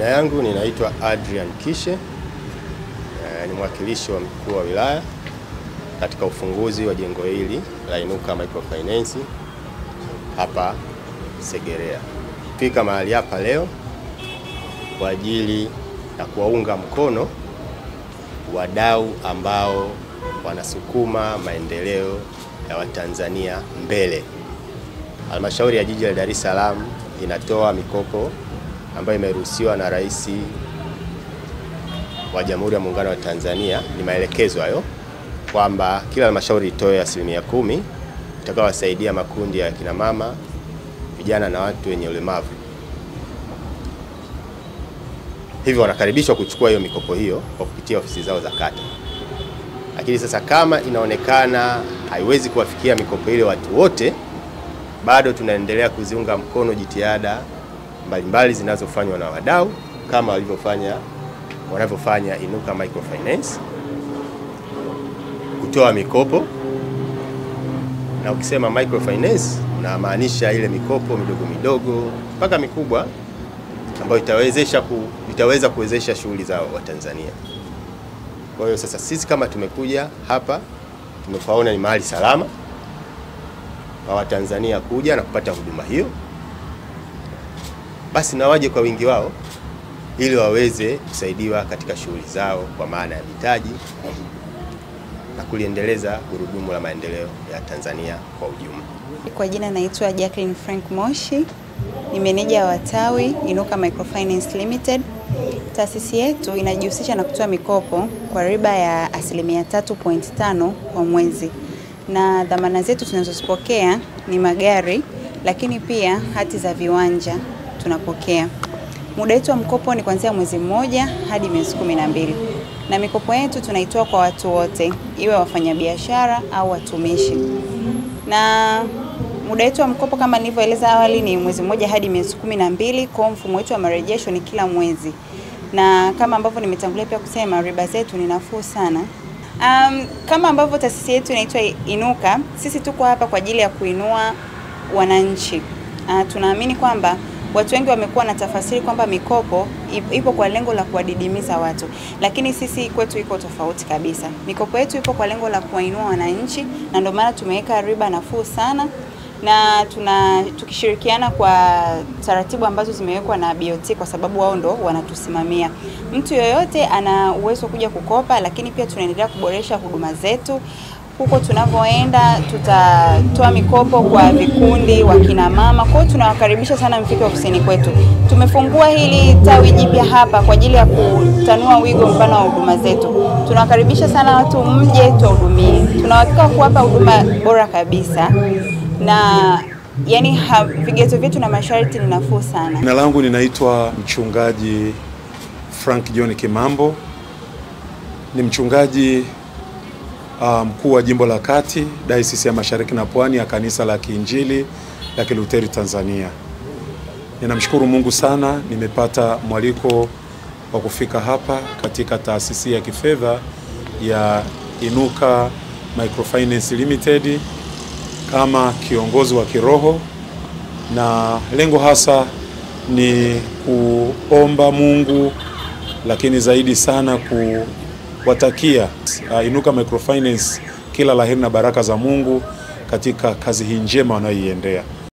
Jina yangu ninaitwa Adrian Kishe, ni mwakilishi wa mkuu wa wilaya katika ufunguzi wa jengo hili la Inuka Microfinance hapa Segerea. Fika mahali hapa leo kwa ajili ya kuwaunga mkono wadau ambao wanasukuma maendeleo ya Watanzania mbele. Halmashauri ya Jiji la Dar es Salaam inatoa mikopo ambayo imeruhusiwa na Rais wa Jamhuri ya Muungano wa Tanzania. Ni maelekezo hayo kwamba kila halmashauri itoe 10% itakayowasaidia makundi ya kina mama, vijana na watu wenye ulemavu. Hivyo wanakaribishwa kuchukua hiyo mikopo hiyo kwa kupitia ofisi zao za kata. Lakini sasa kama inaonekana haiwezi kuwafikia mikopo ile watu wote, bado tunaendelea kuziunga mkono jitihada mbalimbali zinazofanywa na wadau kama wanavyofanya Inuka Microfinance kutoa mikopo. Na ukisema microfinance unamaanisha ile mikopo midogo midogo mpaka mikubwa ambayo itaweza kuwezesha shughuli za Watanzania. Kwa hiyo sasa sisi kama tumekuja hapa, tumepaona ni mahali salama kwa Watanzania kuja na kupata huduma hiyo, basi na waje kwa wingi wao ili waweze kusaidiwa katika shughuli zao kwa maana ya mitaji na kuliendeleza gurudumu la maendeleo ya Tanzania kwa ujumla. Kwa jina naitwa Jacqueline Frank Moshi, ni meneja wa tawi Inuka Microfinance Limited. Taasisi yetu inajihusisha na kutoa mikopo kwa riba ya 3.5% kwa mwezi. Na dhamana zetu tunazozipokea ni magari, lakini pia hati za viwanja tunapokea. Muda wetu wa mkopo ni kuanzia mwezi mmoja hadi miezi 12. Na mikopo yetu tunaitoa kwa watu wote, iwe wafanyabiashara au watumishi. Na muda wetu wa mkopo kama nilivyoeleza awali ni mwezi mmoja hadi miezi 12, kwa mfumo wetu wa marejesho ni kila mwezi. Na kama ambavyo nimetangulia pia kusema, riba zetu ni nafuu sana. Kama ambavyo taasisi yetu inaitwa Inuka, sisi tuko hapa kwa ajili ya kuinua wananchi. Tunaamini kwamba watu wengi wamekuwa na tafasiri kwamba mikopo ipo kwa lengo la kuwadidimiza watu, lakini sisi kwetu iko tofauti kabisa. Mikopo yetu ipo kwa lengo la kuwainua wananchi, na ndio maana tumeweka riba nafuu sana, na tukishirikiana kwa taratibu ambazo zimewekwa na BOT kwa sababu wao ndo wanatusimamia. Mtu yoyote ana uwezo kuja kukopa, lakini pia tunaendelea kuboresha huduma zetu. Huko tunavyoenda tutatoa mikopo kwa vikundi wa kina mama. Kwa hiyo tunawakaribisha sana mfike ofisini kwetu. Tumefungua hili tawi jipya hapa kwa ajili ya kutanua wigo mpana wa huduma zetu. Tunawakaribisha sana watu mje tuhudumie. Tunahakika kuwapa huduma bora kabisa. Na yani vigezo vyetu na masharti ni nafuu sana. Jina langu ninaitwa mchungaji Frank John Kimambo. Ni mchungaji mkuu wa Jimbo la Kati, Dayosisi ya Mashariki na Pwani ya Kanisa la Kiinjili la Kilutheri Tanzania. Ninamshukuru Mungu sana nimepata mwaliko wa kufika hapa katika taasisi ya kifedha ya Inuka Microfinance Limited kama kiongozi wa kiroho, na lengo hasa ni kuomba Mungu, lakini zaidi sana kuwatakia Inuka Microfinance kila laheri na baraka za Mungu katika kazi hii njema wanayoiendea.